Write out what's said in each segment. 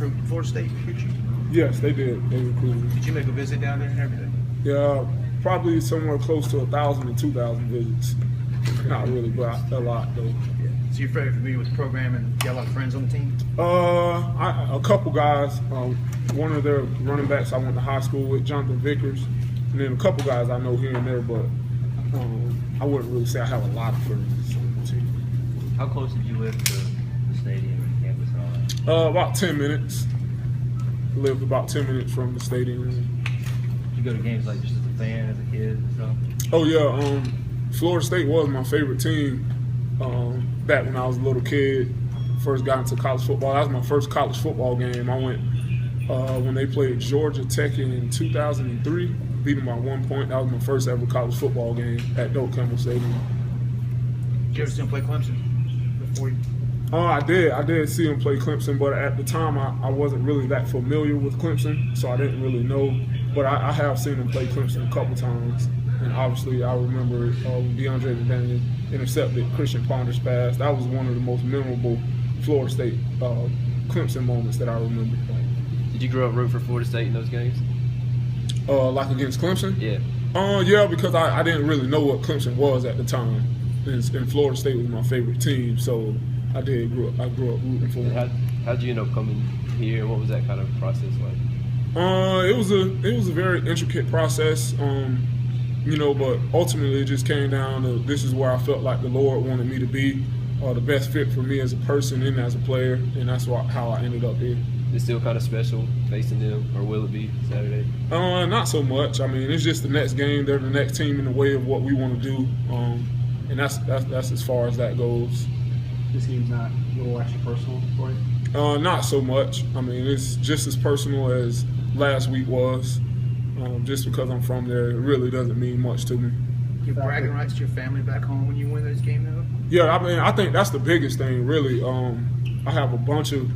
recruit? Florida State recruit you? Yes, they did. They recruited. Did you make a visit down there and everything? Yeah, probably somewhere close to 1,000 to 2,000 visits. Not really, but a lot though. Yeah. So you're very familiar with the program and you got a lot of friends on the team? A couple guys. One of their running backs I went to high school with, Jonathan Vickers, and then a couple guys I know here and there, but I wouldn't really say I have a lot of friends on the team. How close did you live to the stadium and campus and all that? About 10 minutes. Lived about 10 minutes from the stadium. Did you go to games like just as a fan, as a kid and stuff? Oh yeah, Florida State was my favorite team back when I was a little kid. First got into college football. That was my first college football game. I went when they played Georgia Tech in 2003. Beat them by 1 point. That was my first ever college football game at Doak Campbell Stadium. Did you ever see him play Clemson before you? I did see him play Clemson, but at the time I wasn't really that familiar with Clemson, so I didn't really know. But I have seen him play Clemson a couple times, and obviously I remember when DeAndre McDaniel intercepted Christian Ponder's pass. That was one of the most memorable Florida State Clemson moments that I remember. Did you grow up rooting for Florida State in those games? Like against Clemson? Yeah. Yeah, because I didn't really know what Clemson was at the time, and Florida State was my favorite team, so I grew up rooting for them. How did you end up coming here? What was that kind of process like? It was a very intricate process, but ultimately it just came down to this is where I felt like the Lord wanted me to be, the best fit for me as a person and as a player, and that's how I ended up here. It's still kind of special facing them, or will it be Saturday? Not so much. I mean, it's just the next game. They're the next team in the way of what we want to do, and that's as far as that goes. This game's not a little extra personal for you? Not so much. I mean, it's just as personal as last week was. Just because I'm from there, it really doesn't mean much to me. Give bragging rights to your family back home when you win this game, though? Yeah, I mean, I think that's the biggest thing, really. I have a bunch of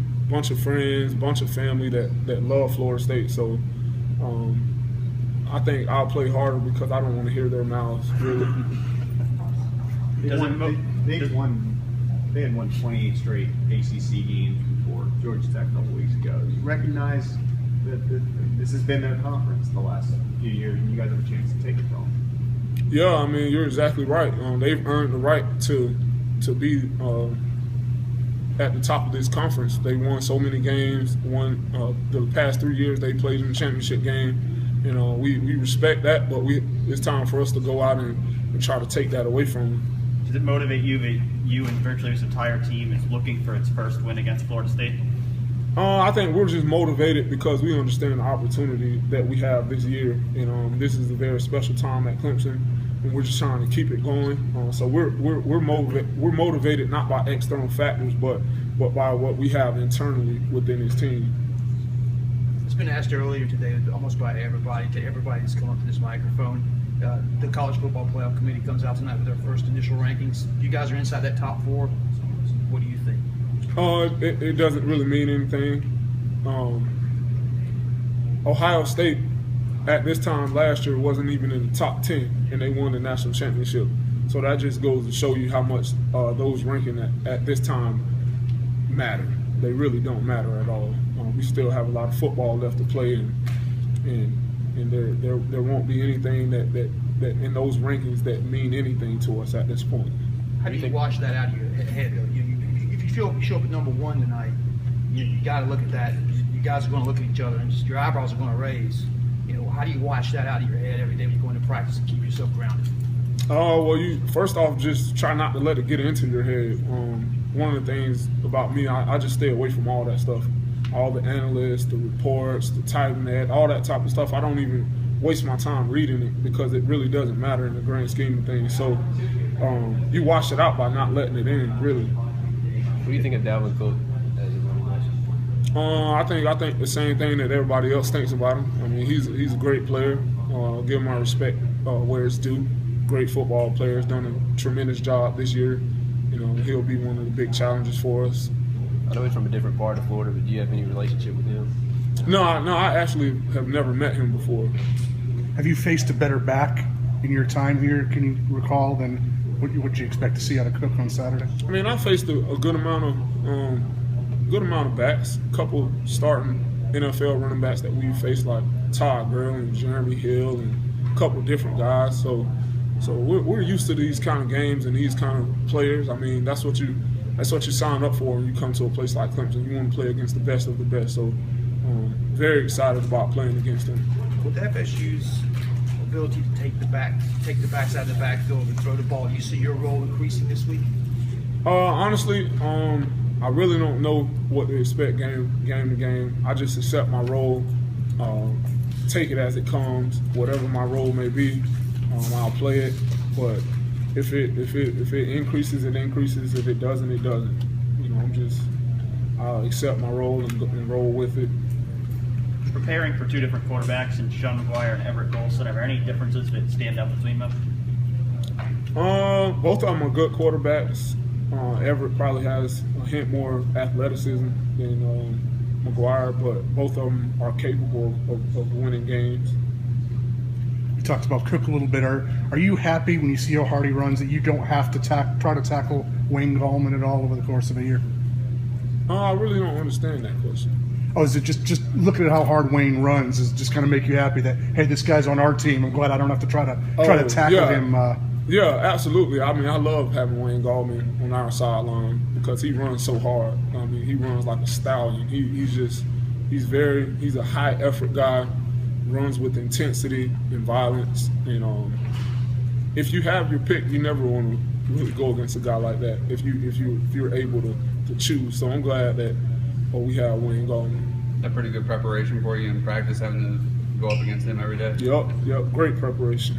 friends, bunch of family that love Florida State, so I think I'll play harder because I don't want to hear their mouths, really. They had won 28 straight ACC games before Georgia Tech a couple weeks ago. You recognize that this has been their conference the last few years, and you guys have a chance to take it from them. Yeah, I mean, you're exactly right. They've earned the right to be at the top of this conference. They won so many games. The past 3 years they played in the championship game. We respect that, but it's time for us to go out and try to take that away from them. Does it motivate you that you and virtually this entire team is looking for its first win against Florida State? I think we're just motivated because we understand the opportunity that we have this year. This is a very special time at Clemson, and we're just trying to keep it going. So we're motivated not by external factors, but by what we have internally within this team. It's been asked earlier today, almost by everybody, to everybody that's come up to this microphone. The College Football Playoff Committee comes out tonight with their first initial rankings. You guys are inside that top four. What do you think? It doesn't really mean anything. Ohio State at this time last year wasn't even in the top 10, and they won the national championship. So that just goes to show you how much those rankings at this time matter. They really don't matter at all. We still have a lot of football left to play, and there won't be anything that in those rankings that mean anything to us at this point. How do you wash that out of your head, though? If you show up at number one tonight, you got to look at that. You guys are going to look at each other, and just your eyebrows are going to raise. How do you wash that out of your head every day when you go into practice and keep yourself grounded? Well, you first off just try not to let it get into your head. One of the things about me, I just stay away from all that stuff. All the analysts, the reports, the typing that, all that type of stuff. I don't even waste my time reading it because it really doesn't matter in the grand scheme of things. So you wash it out by not letting it in, really. What do you think of Dalvin Cook as a running back? I think the same thing that everybody else thinks about him. I mean, he's a great player. Give him my respect where it's due. Great football player. Has done a tremendous job this year. He'll be one of the big challenges for us. I know he's from a different part of Florida, but do you have any relationship with him? No, I actually have never met him before. Have you faced a better back in your time here, can you recall, than what you expect to see out of Cook on Saturday? I mean, I faced a good amount of good amount of backs, a couple starting NFL running backs that we faced, like Todd Gurley and Jeremy Hill and a couple different guys. So we're used to these kind of games and these kind of players. I mean, that's what you sign up for when you come to a place like Clemson. You want to play against the best of the best. So very excited about playing against them. With FSU's ability to take the backs out of the backfield and throw the ball, do you see your role increasing this week? Honestly, I really don't know what to expect game to game. I just accept my role, take it as it comes. Whatever my role may be, I'll play it. But if it increases, it increases. If it doesn't, it doesn't. You know, I'll accept my role and roll with it. Preparing for two different quarterbacks in Sean McGuire and Everett Golson, are there any differences that stand out between them? Both of them are good quarterbacks. Everett probably has a hint more athleticism than McGuire, but both of them are capable of winning games. You talked about Cook a little bit. Are you happy when you see how hard he runs that you don't have to try to tackle Wayne Gallman at all over the course of a year? I really don't understand that question. Oh, is it just looking at how hard Wayne runs is just kind of make you happy that, hey, this guy's on our team. I'm glad I don't have to try to tackle him. Yeah, absolutely. I mean, I love having Wayne Gallman on our sideline because he runs so hard. I mean, he runs like a stallion. He's a high effort guy, runs with intensity and violence. And if you have your pick, you never want to really go against a guy like that if you're able to choose. So I'm glad that we have Wayne Gallman. That pretty good preparation for you in practice, having to go up against him every day. Yep, great preparation.